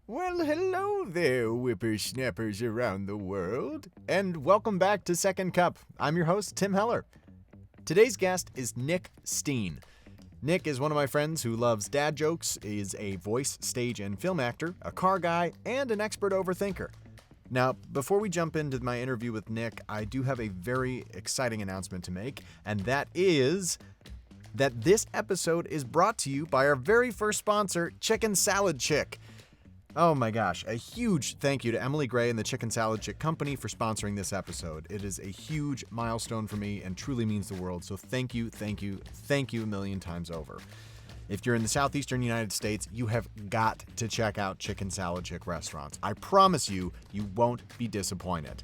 Well, hello there, whippersnappers around the world, and welcome back to Second Cup. I'm your host, Tim Heller. Today's guest is Nick Steen. Nick is one of my friends who loves dad jokes, is a voice, stage, and film actor, a car guy, and an expert overthinker. Now, before we jump into my interview with Nick, I do have a very exciting announcement to make, and that is that this episode is brought to you by our very first sponsor, Chicken Salad Chick. Oh my gosh, a huge thank you to Emily Gray and the Chicken Salad Chick Company for sponsoring this episode. It is a huge milestone for me and truly means the world, so thank you a million times over. If you're in the southeastern United States, you have got to check out Chicken Salad Chick restaurants. I promise you, you won't be disappointed.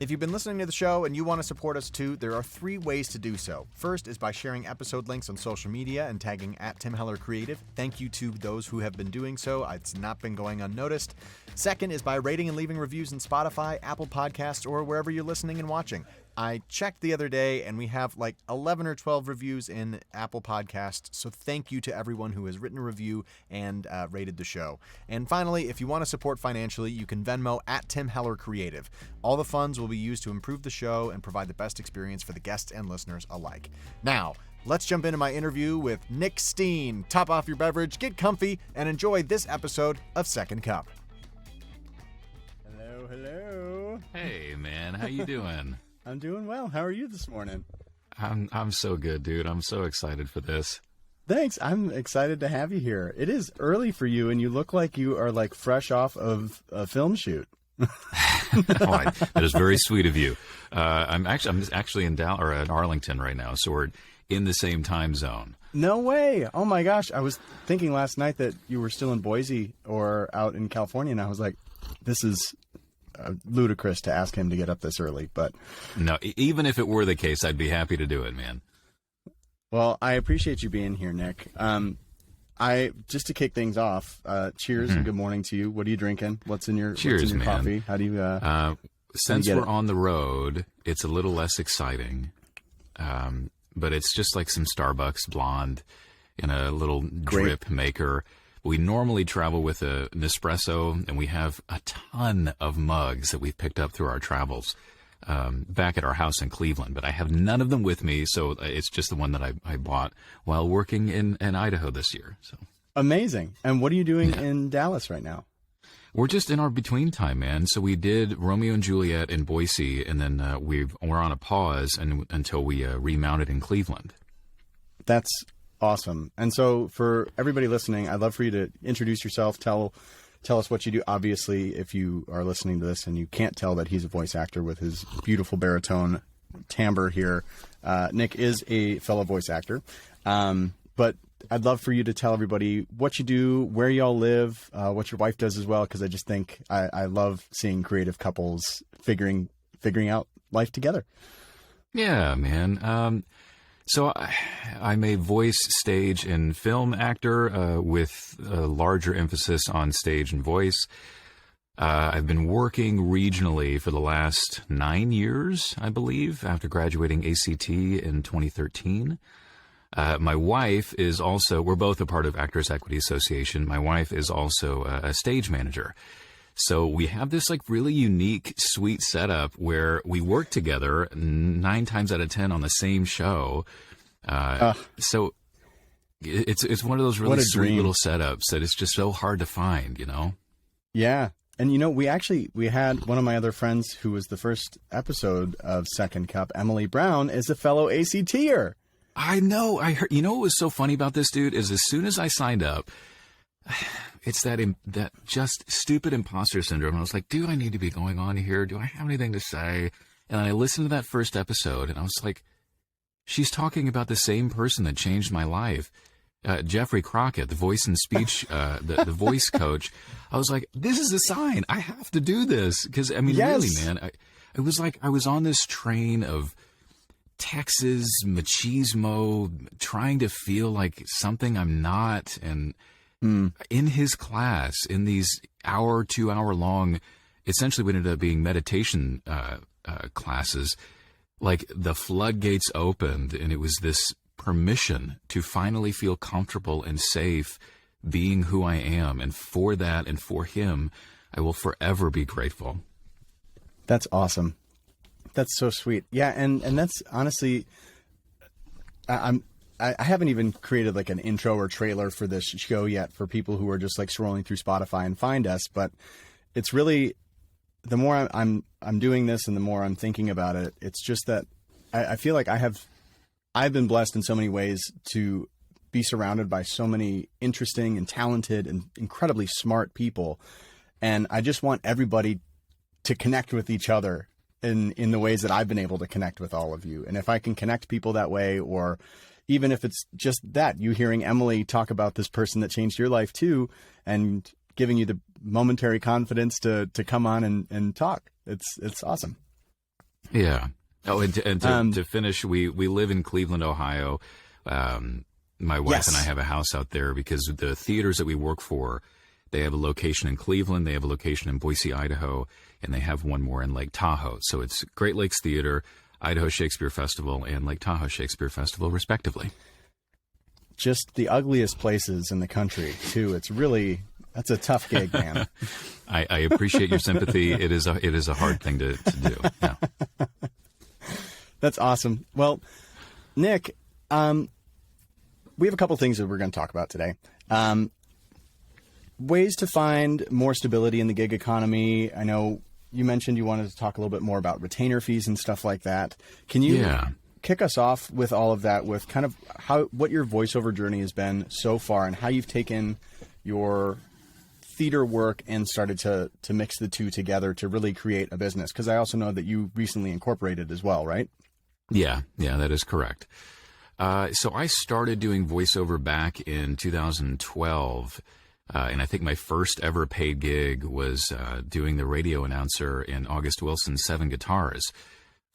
If you've been listening to the show and you want to support us too, there are 3 ways to do so. First is by sharing episode links on social media and tagging @TimHellerCreative. Thank you to those who have been doing so. It's not been going unnoticed. Second is by rating and leaving reviews in Spotify, Apple Podcasts, or wherever you're listening and watching. I checked the other day and we have like 11 or 12 reviews in Apple Podcasts, so thank you to everyone who has written a review and rated the show. And finally, if you want to support financially, you can Venmo @TimHellerCreative. All the funds will be used to improve the show and provide the best experience for the guests and listeners alike. Now, let's jump into my interview with Nick Steen. Top off your beverage, get comfy, and enjoy this episode of Second Cup. Hello. Hey, man, how you doing? I'm doing well. How are you this morning? I'm so good, dude. I'm so excited for this. Thanks. I'm excited to have you here. It is early for you, and you look like you are like fresh off of a film shoot. That is very sweet of you. I'm actually in Arlington right now, so we're in the same time zone. No way. Oh my gosh. I was thinking last night that you were still in Boise or out in California, and I was like, this is ludicrous to ask him to get up this early, but no, even if it were the case, I'd be happy to do it, man. Well, I appreciate you being here, Nick. Just to kick things off, cheers and good morning to you. What are you drinking? What's in your man. Coffee? How do you since we're on the road, it's a little less exciting, but it's just like some Starbucks blonde in a little drip maker. We normally travel with an espresso, and we have a ton of mugs that we've picked up through our travels back at our house in Cleveland. But I have none of them with me, so it's just the one that I bought while working in Idaho this year. So amazing. And what are you doing in Dallas right now? We're just in our between time, man. So we did Romeo and Juliet in Boise, and then we're on a pause until we remounted in Cleveland. That's awesome. And so for everybody listening, I'd love for you to introduce yourself, tell us what you do. Obviously, if you are listening to this and you can't tell that he's a voice actor with his beautiful baritone timbre here, Nick is a fellow voice actor. But I'd love for you to tell everybody what you do, where y'all live, what your wife does as well, because I just think I love seeing creative couples figuring out life together. Yeah, man. So I'm a voice, stage, and film actor with a larger emphasis on stage and voice. I've been working regionally for the last 9 years, I believe, after graduating ACT in 2013. My wife is also, we're both a part of Actors Equity Association. My wife is also a stage manager. So we have this like really unique, sweet setup where we work together 9 times out of 10 on the same show. So it's one of those really sweet little setups that it's just so hard to find, you know? Yeah. And, you know, we had one of my other friends who was the first episode of Second Cup, Emily Brown, is a fellow ACTer. I know. I heard. You know what was so funny about this, dude, is as soon as I signed up, it's that just stupid imposter syndrome. I was like, do I need to be going on here? Do I have anything to say? And I listened to that first episode, and I was like, she's talking about the same person that changed my life. Jeffrey Crockett, the voice and speech, the voice coach. I was like, this is a sign. I have to do this. Because, I mean, really, man, it was like I was on this train of Texas machismo, trying to feel like something I'm not. And in his class, in these 2-hour long, essentially what ended up being meditation classes, like the floodgates opened, and it was this permission to finally feel comfortable and safe being who I am. And for that and for him, I will forever be grateful. That's awesome. That's so sweet. Yeah. And that's honestly, I haven't even created like an intro or trailer for this show yet for people who are just like scrolling through Spotify and find us. But it's really, the more I'm doing this and the more I'm thinking about it, it's just that I feel like I've been blessed in so many ways to be surrounded by so many interesting and talented and incredibly smart people. And I just want everybody to connect with each other in the ways that I've been able to connect with all of you. And if I can connect people that way, or even if it's just that, you hearing Emily talk about this person that changed your life too, and giving you the momentary confidence to come on and talk. It's awesome. Yeah. Oh, and to finish, we live in Cleveland, Ohio. My wife Yes. and I have a house out there because the theaters that we work for, they have a location in Cleveland, they have a location in Boise, Idaho, and they have one more in Lake Tahoe. So it's Great Lakes Theater, Idaho Shakespeare Festival, and Lake Tahoe Shakespeare Festival, respectively. Just the ugliest places in the country too. That's a tough gig, man. I appreciate your sympathy. It is a hard thing to do. Yeah. That's awesome. Well, Nick, we have a couple things that we're going to talk about today. Ways to find more stability in the gig economy. I know you mentioned you wanted to talk a little bit more about retainer fees and stuff like that. Can you kick us off with all of that, with kind of what your voiceover journey has been so far, and how you've taken your theater work and started to mix the two together to really create a business? Because I also know that you recently incorporated as well, right? Yeah, that is correct. So I started doing voiceover back in 2012. And I think my first ever paid gig was doing the radio announcer in August Wilson's 7 Guitars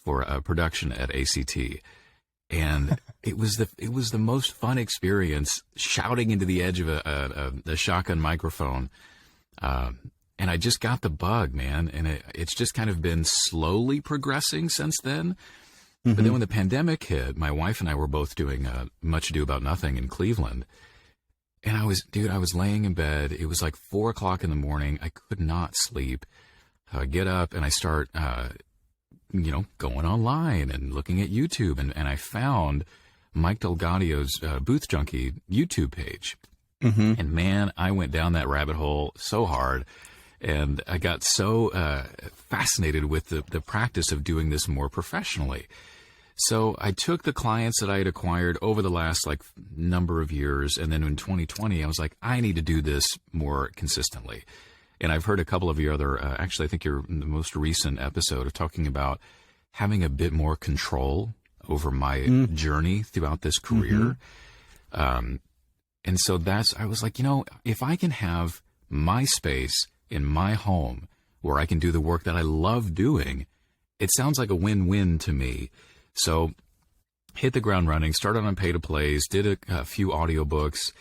for a production at ACT. And it was the most fun experience, shouting into the edge of a shotgun microphone. And I just got the bug, man. And it's just kind of been slowly progressing since then. Mm-hmm. But then when the pandemic hit, my wife and I were both doing Much Ado About Nothing in Cleveland. And I was laying in bed. It was like 4 o'clock in the morning. I could not sleep. I get up and I start, going online and looking at YouTube. And I found Mike Delgadio's Booth Junkie YouTube page. Mm-hmm. And man, I went down that rabbit hole so hard. And I got so fascinated with the practice of doing this more professionally. So I took the clients that I had acquired over the last number of years, and then in 2020, I was like, I need to do this more consistently. And I've heard a couple of your other, actually, I think you're in the most recent episode of talking about having a bit more control over my journey throughout this career. Mm-hmm. And so I was like, if I can have my space in my home where I can do the work that I love doing, it sounds like a win-win to me. So hit the ground running, started on pay to plays, did a few audiobooks,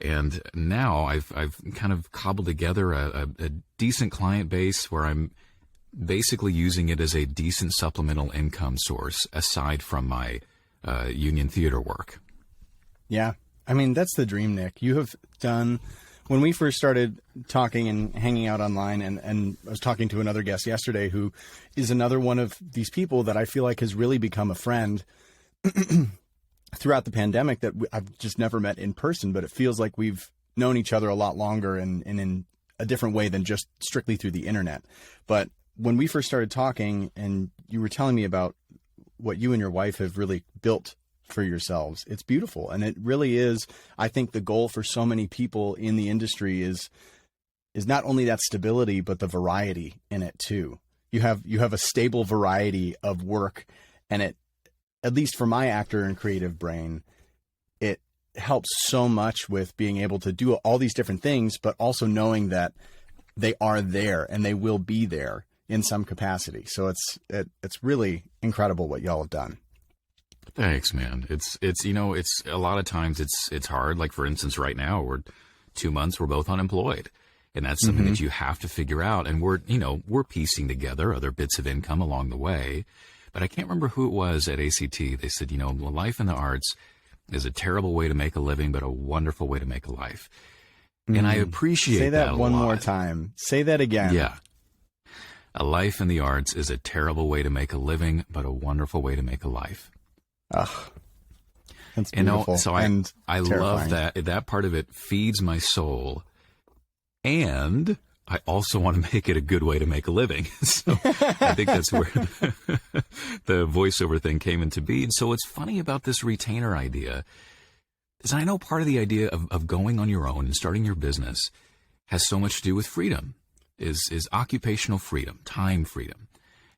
and now I've kind of cobbled together a decent client base where I'm basically using it as a decent supplemental income source aside from my union theater work. Yeah. I mean, that's the dream, Nick. You have done, when we first started talking and hanging out online, and I was talking to another guest yesterday who is another one of these people that I feel like has really become a friend throughout the pandemic that I've just never met in person, but it feels like we've known each other a lot longer and in a different way than just strictly through the internet. But when we first started talking and you were telling me about what you and your wife have really built for yourselves, it's beautiful. And it really is, I think the goal for so many people in the industry is not only that stability, but the variety in it too. You have a stable variety of work, and it, at least for my actor and creative brain, it helps so much with being able to do all these different things, but also knowing that they are there and they will be there in some capacity. So it's really incredible what y'all have done. Thanks, man. It's a lot of times it's hard. Like, for instance, right now we're 2 months, we're both unemployed, and that's something that you have to figure out. And we're piecing together other bits of income along the way. But I can't remember who it was at ACT. They said, life in the arts is a terrible way to make a living, but a wonderful way to make a life. And I appreciate Say that a one lot. more time. Say that again. Yeah. A life in the arts is a terrible way to make a living, but a wonderful way to make a life. Ugh. That's beautiful. So and I love that. That part of it feeds my soul. And I also want to make it a good way to make a living. So I think that's where the voiceover thing came into being. So what's funny about this retainer idea is I know part of the idea of going on your own and starting your business has so much to do with freedom, is occupational freedom, time freedom.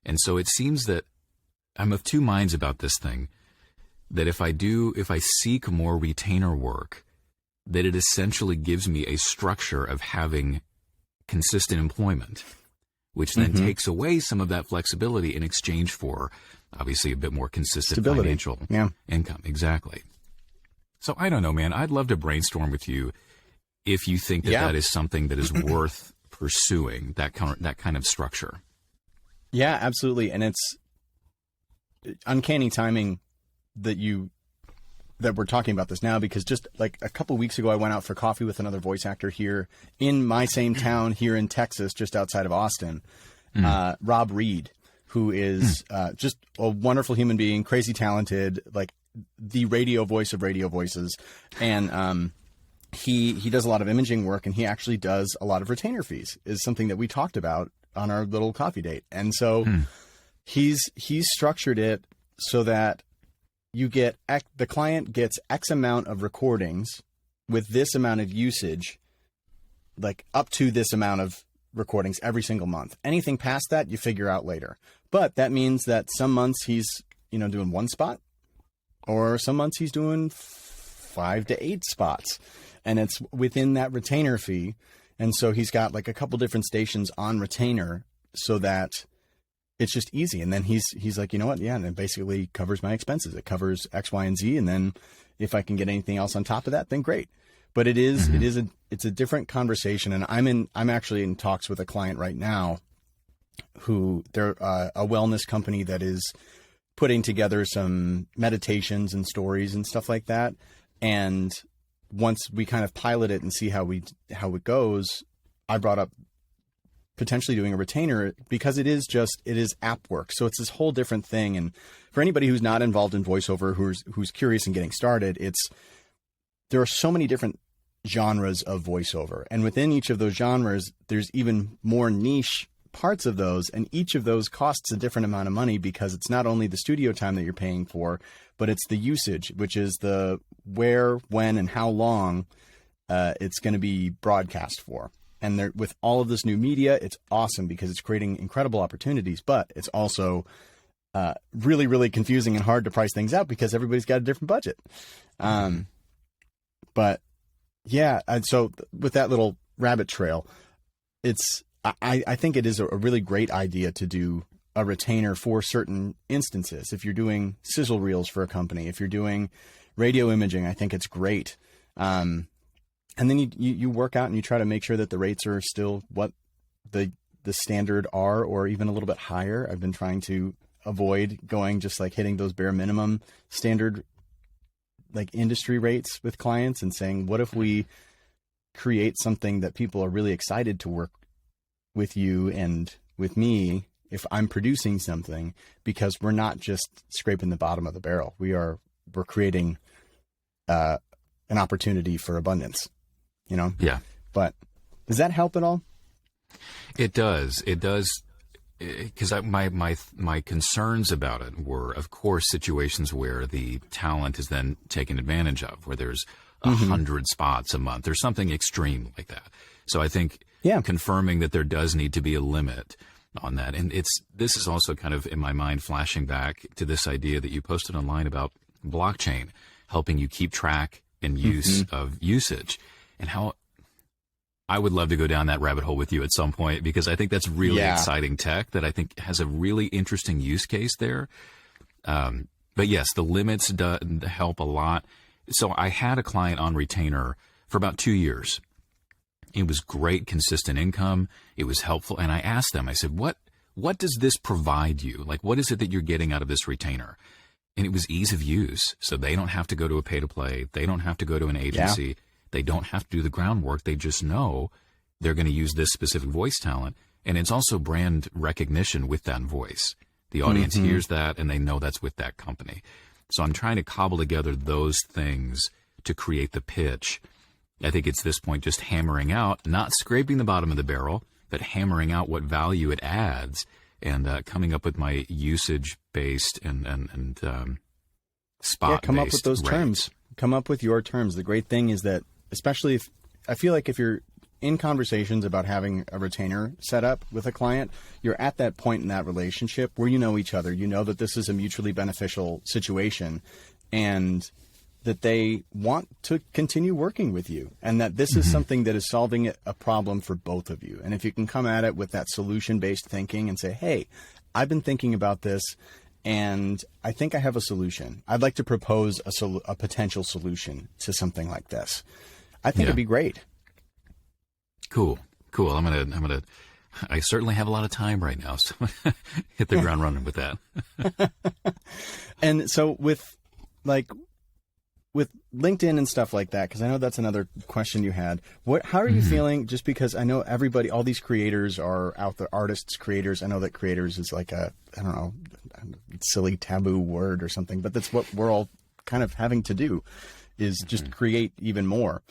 And so it seems that I'm of two minds about this thing, that if I seek more retainer work, that it essentially gives me a structure of having consistent employment, which then takes away some of that flexibility in exchange for obviously a bit more consistent financial income. Exactly. So I don't know, man. I'd love to brainstorm with you if you think that is something that is worth pursuing, that kind of structure. Yeah, absolutely. And it's uncanny timing that we're talking about this now, because just like a couple weeks ago, I went out for coffee with another voice actor here in my same town here in Texas, just outside of Austin, Rob Reed, who is just a wonderful human being, crazy talented, like the radio voice of radio voices. And he does a lot of imaging work, and he actually does a lot of retainer fees, is something that we talked about on our little coffee date. And so he's structured it so that the client gets X amount of recordings with this amount of usage, like up to this amount of recordings every single month. Anything past that, you figure out later. But that means that some months he's, doing one spot, or some months he's doing 5 to 8 spots, and it's within that retainer fee. And so he's got like a couple different stations on retainer so that it's just easy. And then he's like, you know what? Yeah. And it basically covers my expenses. It covers X, Y, and Z. And then if I can get anything else on top of that, then great. But it's a different conversation. And I'm actually in talks with a client right now who they're a wellness company that is putting together some meditations and stories and stuff like that. And once we kind of pilot it and see how it goes, I brought up potentially doing a retainer, because it is app work. So it's this whole different thing. And for anybody who's not involved in voiceover, who's curious and getting started, there are so many different genres of voiceover. And within each of those genres, there's even more niche parts of those. And each of those costs a different amount of money, because it's not only the studio time that you're paying for, but it's the usage, which is the where, when, and how long it's going to be broadcast for. And with all of this new media, it's awesome because it's creating incredible opportunities, but it's also really, really confusing and hard to price things out because everybody's got a different budget. But yeah, and so with that little rabbit trail, I think it is a really great idea to do a retainer for certain instances. If you're doing sizzle reels for a company, if you're doing radio imaging, I think it's great. And then you work out and you try to make sure that the rates are still what the standard are, or even a little bit higher. I've been trying to avoid going just like hitting those bare minimum standard like industry rates with clients, and saying, what if we create something that people are really excited to work with you and with me if I'm producing something, because we're not just scraping the bottom of the barrel. We're creating an opportunity for abundance. Yeah. But does that help at all? It does. Because my concerns about it were, of course, situations where the talent is then taken advantage of, where there's 100 spots a month or something extreme like that. So I think confirming that there does need to be a limit on that. And this is also kind of in my mind flashing back to this idea that you posted online about blockchain helping you keep track and use of usage. And how I would love to go down that rabbit hole with you at some point, because I think that's really exciting tech that I think has a really interesting use case there. But yes, the limits help a lot. So I had a client on retainer for about 2 years. It was great, consistent income. It was helpful. And I asked them, I said, what does this provide you? Like, what is it that you're getting out of this retainer? And it was ease of use. So they don't have to go to a pay to play. They don't have to go to an agency. They don't have to do the groundwork. They just know they're going to use this specific voice talent. And it's also brand recognition with that voice. The audience hears that and they know that's with that company. So I'm trying to cobble together those things to create the pitch. I think it's this point just hammering out, not scraping the bottom of the barrel, but hammering out what value it adds and coming up with my usage-based and spot-based come up with those rates. terms. Come up with your terms. The great thing is that, especially if, I feel like if you're in conversations about having a retainer set up with a client, you're at that point in that relationship where you know each other. You know that this is a mutually beneficial situation and that they want to continue working with you and that this is something that is solving a problem for both of you. And if you can come at it with that solution-based thinking and say, hey, I've been thinking about this and I think I have a solution. I'd like to propose a potential solution to something like this. I think it'd be great. Cool. I certainly have a lot of time right now, so hit the ground running with that. And so with LinkedIn and stuff like that, because I know that's another question you had. How are you feeling? Just because I know all these creators are out there, artists, creators. I know that creators is like I don't know, silly taboo word or something, but that's what we're all kind of having to do is just create even more.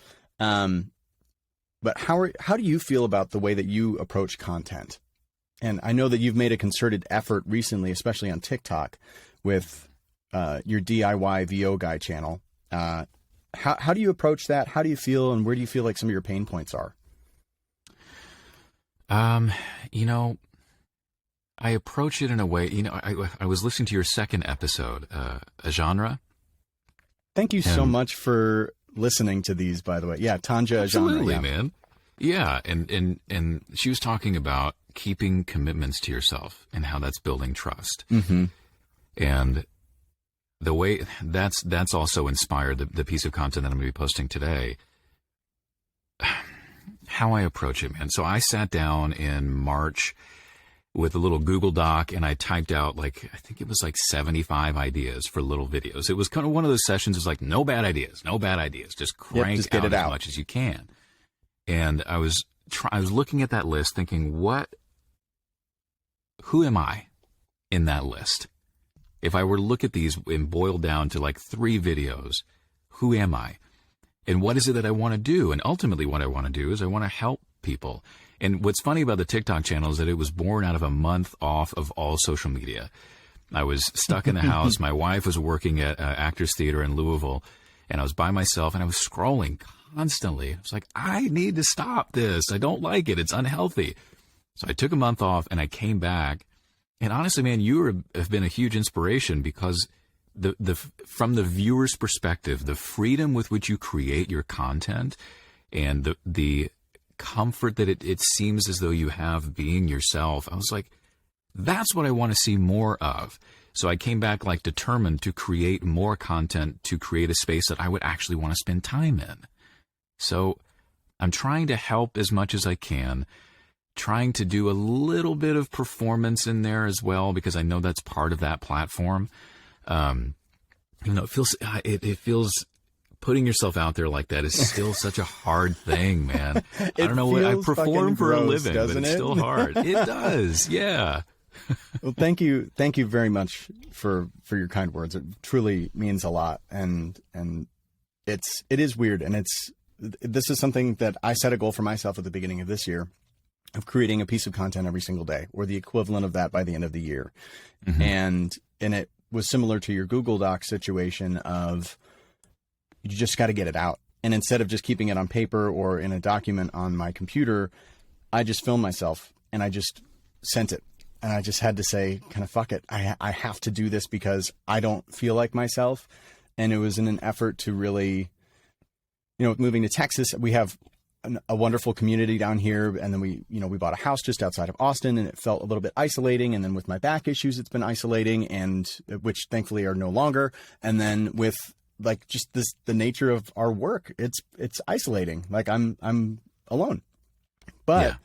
But how do you feel about the way that you approach content? And I know that you've made a concerted effort recently, especially on TikTok, with your DIY VO guy channel. How do you approach that? How do you feel, and where do you feel like some of your pain points are? I approach it in a way. I was listening to your second episode, a genre. Thank you so much for listening to these, by the way. Yeah, Tanja, absolutely, genre, man. Yeah, and she was talking about keeping commitments to yourself and how that's building trust. And the way that's also inspired the piece of content that I'm going to be posting today. How I approach it, man. So I sat down in March with a little Google Doc and I typed out I think it was 75 ideas for little videos. It was kind of one of those sessions. It was like, no bad ideas. Just crank just get out it as out. much as you can. And I was looking at that list thinking, who am I in that list? If I were to look at these and boil down to 3 videos, who am I? And what is it that I want to do? And ultimately what I want to do is I want to help people. And what's funny about the TikTok channel is that it was born out of a month off of all social media. I was stuck in the house. My wife was working at Actors Theater in Louisville, and I was by myself, and I was scrolling constantly. I was like, I need to stop this. I don't like it. It's unhealthy. So I took a month off, and I came back. And honestly, man, you have been a huge inspiration because from the viewer's perspective, the freedom with which you create your content and the comfort that it seems as though you have being yourself, I was like, that's what I want to see more of. So I came back determined to create more content, to create a space that I would actually want to spend time in. So I'm trying to help as much as I can, trying to do a little bit of performance in there as well, because I know that's part of that platform. It feels putting yourself out there like that is still such a hard thing, man. I don't know what I perform for a living, but it's still hard. It does. Yeah. Well, thank you very much for your kind words. It truly means a lot, and it is weird, and this is something that I set a goal for myself at the beginning of this year of creating a piece of content every single day, or the equivalent of that by the end of the year, and it was similar to your Google Doc situation of you just got to get it out, and instead of just keeping it on paper or in a document on my computer, I just filmed myself and I just sent it. And I just had to say, kind of, fuck it. I have to do this because I don't feel like myself. And it was in an effort to really, moving to Texas, we have a wonderful community down here. And then we bought a house just outside of Austin, and it felt a little bit isolating. And then with my back issues, it's been isolating, and which thankfully are no longer. And then with just the nature of our work, it's isolating. I'm alone, but yeah.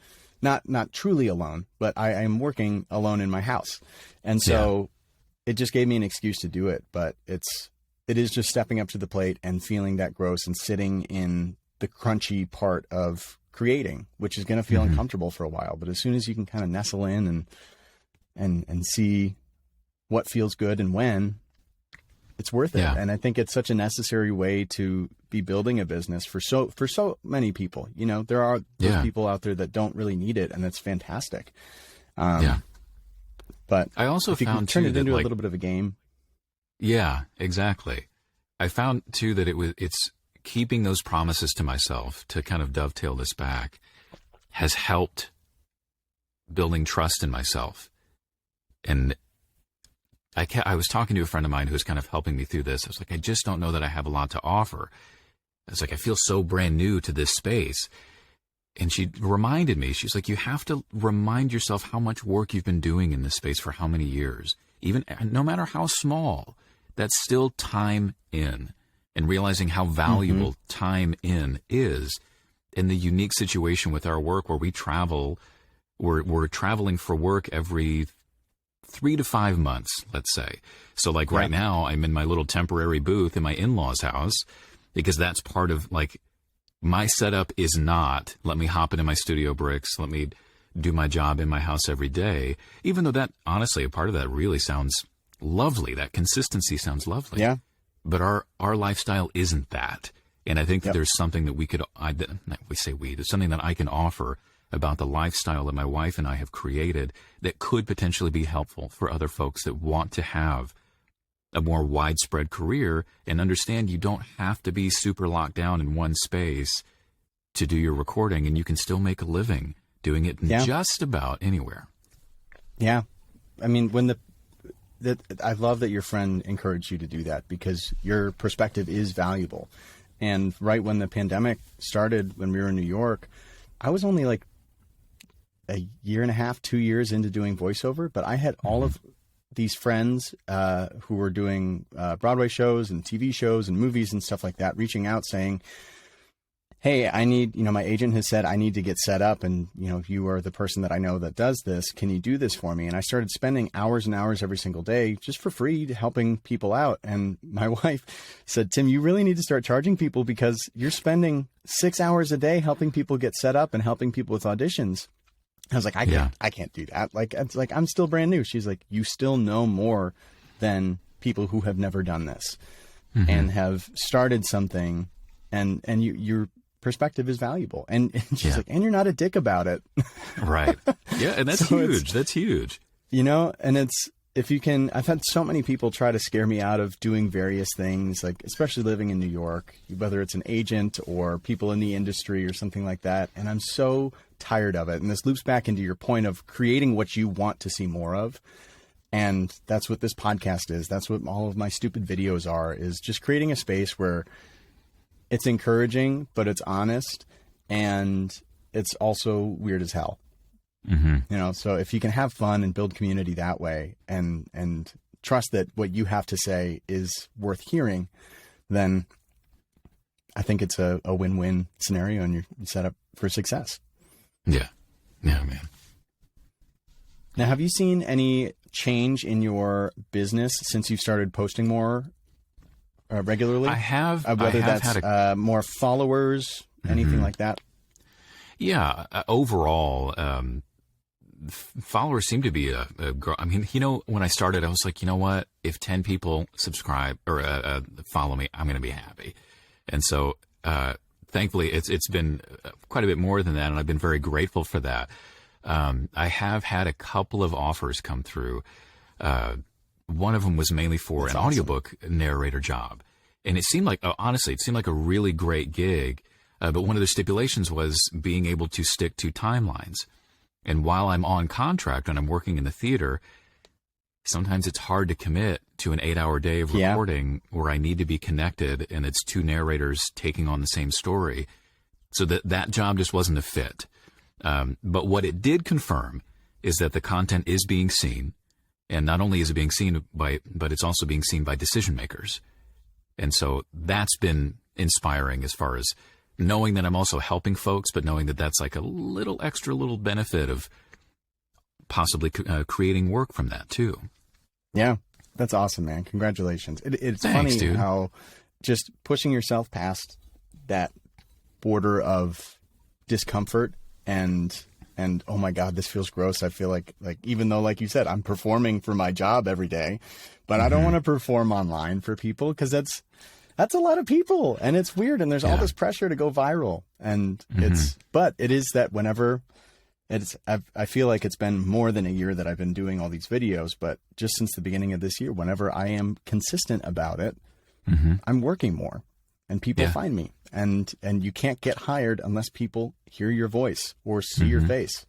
Not truly alone, but I am working alone in my house. And so it just gave me an excuse to do it. But it is just stepping up to the plate and feeling that gross and sitting in the crunchy part of creating, which is going to feel uncomfortable for a while. But as soon as you can kind of nestle in and see what feels good and when, it's worth it. Yeah. And I think it's such a necessary way to be building a business for so many people. You know, there are those people out there that don't really need it, and that's fantastic. But I also if you can found turn too it that, into a like, little bit of a game. Yeah, exactly. I found too that it's keeping those promises to myself, to kind of dovetail this back, has helped building trust in myself. And I was talking to a friend of mine who was kind of helping me through this. I was like, I just don't know that I have a lot to offer. I was like, I feel so brand new to this space. And she reminded me, she's like, you have to remind yourself how much work you've been doing in this space for how many years. Even no matter how small, that's still time in. And realizing how valuable time in is in the unique situation with our work where we travel. We're traveling for work every 3 to 5 months, let's say. So like right now, I'm in my little temporary booth in my in-laws' house, because that's part of, like, my setup is not, let me hop into my studio bricks, let me do my job in my house every day, even though that, honestly, a part of that really sounds lovely. That consistency sounds lovely. Yeah. But our lifestyle isn't that. And I think that there's something that there's something that I can offer about the lifestyle that my wife and I have created that could potentially be helpful for other folks that want to have a more widespread career, and understand you don't have to be super locked down in one space to do your recording, and you can still make a living doing it just about anywhere. Yeah. I mean, I love that your friend encouraged you to do that, because your perspective is valuable. And right when the pandemic started, when we were in New York, I was only like a year and a half, 2 years into doing voiceover, but I had all of these friends who were doing Broadway shows and TV shows and movies and stuff like that, reaching out saying, hey, I need, my agent has said I need to get set up, and, you are the person that I know that does this. Can you do this for me? And I started spending hours and hours every single day just for free, helping people out. And my wife said, Tim, you really need to start charging people, because you're spending 6 hours a day helping people get set up and helping people with auditions. I was like, I can't do that. Like, it's like, I'm still brand new. She's like, you still know more than people who have never done this and have started something, and your perspective is valuable. And she's like, and you're not a dick about it. Right. Yeah. And that's huge. That's huge. And it's, if you can, I've had so many people try to scare me out of doing various things, like especially living in New York, whether it's an agent or people in the industry or something like that. And I'm so tired of it. And this loops back into your point of creating what you want to see more of. And that's what this podcast is. That's what all of my stupid videos are, is just creating a space where it's encouraging, but it's honest, and it's also weird as hell. So if you can have fun and build community that way, and trust that what you have to say is worth hearing, then I think it's a win-win scenario, and you're set up for success. Yeah. Yeah, man. Now, have you seen any change in your business since you started posting more regularly? I have. Whether that's more followers, anything like that? Yeah. Overall, followers seem to be a I mean, when I started, I was like, you know what? If 10 people subscribe or follow me, I'm going to be happy. And so, thankfully, it's been quite a bit more than that, and I've been very grateful for that. I have had a couple of offers come through. One of them was mainly for an audiobook narrator job. And it seemed like, honestly, a really great gig. But one of the stipulations was being able to stick to timelines. And while I'm on contract and I'm working in the theater, sometimes it's hard to commit to an 8-hour day of recording where I need to be connected and it's two narrators taking on the same story. So that job just wasn't a fit. But what it did confirm is that the content is being seen. And not only is it being seen but it's also being seen by decision makers. And so that's been inspiring as far as knowing that I'm also helping folks, but knowing that that's like a little extra little benefit of possibly creating work from that too. Yeah, that's awesome, man. Congratulations. It's Thanks, funny dude. how just pushing yourself past that border of discomfort and oh my God, this feels gross. I feel like even though, like you said, I'm performing for my job every day, but I don't want to perform online for people because that's a lot of people and it's weird. And there's all this pressure to go viral. And but it is that whenever I feel like it's been more than a year that I've been doing all these videos, but just since the beginning of this year, whenever I am consistent about it, I'm working more and people find me and you can't get hired unless people hear your voice or see your face.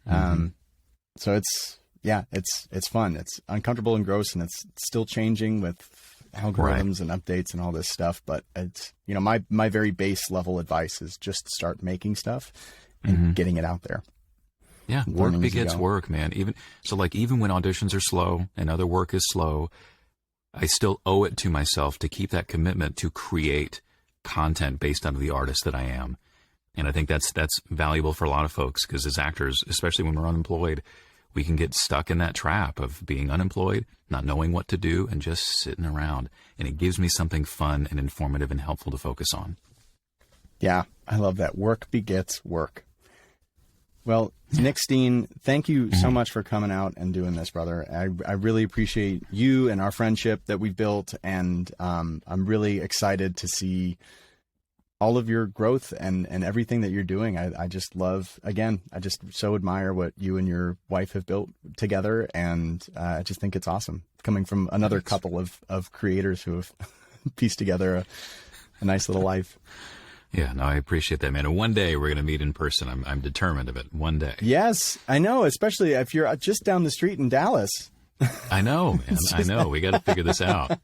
So it's fun. It's uncomfortable and gross and it's still changing with algorithms and updates and all this stuff. But it's, my very base level advice is just start making stuff and getting it out there. Yeah, work begets work, man. Even when auditions are slow and other work is slow, I still owe it to myself to keep that commitment to create content based on the artist that I am. And I think that's valuable for a lot of folks because as actors, especially when we're unemployed, we can get stuck in that trap of being unemployed, not knowing what to do, and just sitting around. And it gives me something fun and informative and helpful to focus on. Yeah, I love that. Work begets work. Well, Nick Steen, thank you so much for coming out and doing this, brother. I really appreciate you and our friendship that we've built, and I'm really excited to see all of your growth and everything that you're doing. I just love, again, I just so admire what you and your wife have built together, and I just think it's awesome coming from another couple of creators who have pieced together a nice little life. Yeah, no, I appreciate that, man. And one day we're going to meet in person. I'm determined of it. One day. Yes, I know, especially if you're just down the street in Dallas. I know, man. I know. We got to figure this out.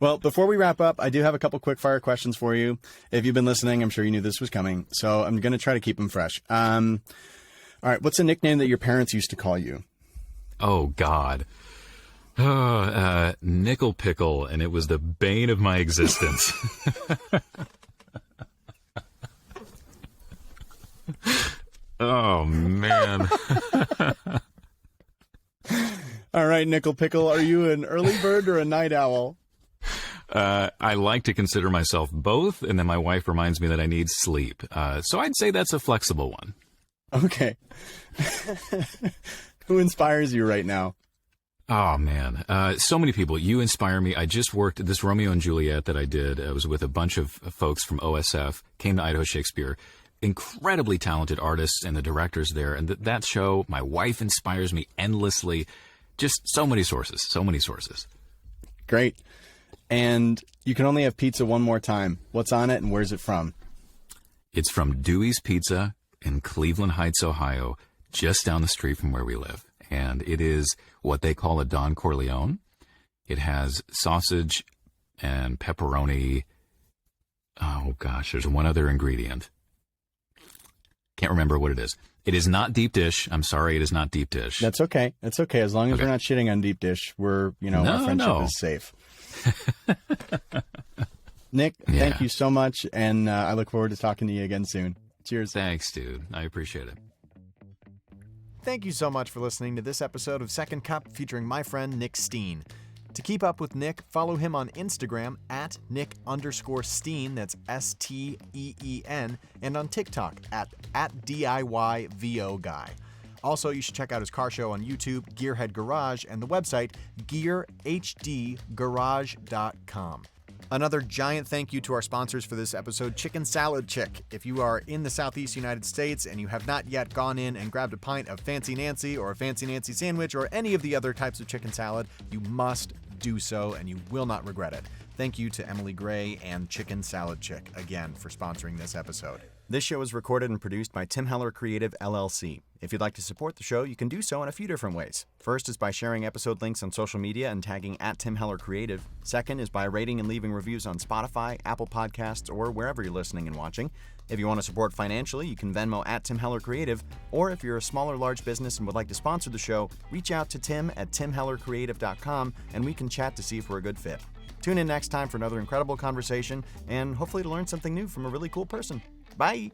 Well, before we wrap up, I do have a couple quick fire questions for you. If you've been listening, I'm sure you knew this was coming. So I'm going to try to keep them fresh. All right. What's a nickname that your parents used to call you? Oh, God. Nickel Pickle, and it was the bane of my existence. Oh, man. All right, Nickel Pickle, are you an early bird or a night owl? I like to consider myself both, and then my wife reminds me that I need sleep. So I'd say that's a flexible one. Okay. Who inspires you right now? Oh, man. So many people. You inspire me. I just worked this Romeo and Juliet that I did. I was with a bunch of folks from OSF, came to Idaho Shakespeare. Incredibly talented artists and the directors there. And that show, my wife inspires me endlessly. Just so many sources, so many sources. Great. And you can only have pizza one more time. What's on it and where's it from? It's from Dewey's Pizza in Cleveland Heights, Ohio, just down the street from where we live. And it is what they call a Don Corleone. It has sausage and pepperoni. Oh, gosh, there's one other ingredient. Can't remember what it is. It is not deep dish. I'm sorry, it is not deep dish. That's okay. It's okay. As long as we're not shitting on deep dish, our friendship is safe. Nick, thank you so much. And I look forward to talking to you again soon. Cheers. Thanks, dude. I appreciate it. Thank you so much for listening to this episode of Second Cup featuring my friend Nick Steen. To keep up with Nick, follow him on Instagram at Nick_Steen, that's STEEN, and on TikTok at DIYVO Guy. Also, you should check out his car show on YouTube, Gearhead Garage, and the website gearhdgarage.com. Another giant thank you to our sponsors for this episode, Chicken Salad Chick. If you are in the Southeast United States and you have not yet gone in and grabbed a pint of Fancy Nancy or a Fancy Nancy sandwich or any of the other types of chicken salad, you must do so and you will not regret it. Thank you to Emily Gray and Chicken Salad Chick again for sponsoring this episode. This show is recorded and produced by Tim Heller Creative, LLC. If you'd like to support the show, you can do so in a few different ways. First is by sharing episode links on social media and tagging at Tim Heller Creative. Second is by rating and leaving reviews on Spotify, Apple Podcasts, or wherever you're listening and watching. If you want to support financially, you can Venmo at Tim Heller Creative, or if you're a small or large business and would like to sponsor the show, reach out to Tim at timhellercreative.com and we can chat to see if we're a good fit. Tune in next time for another incredible conversation and hopefully to learn something new from a really cool person. Bye!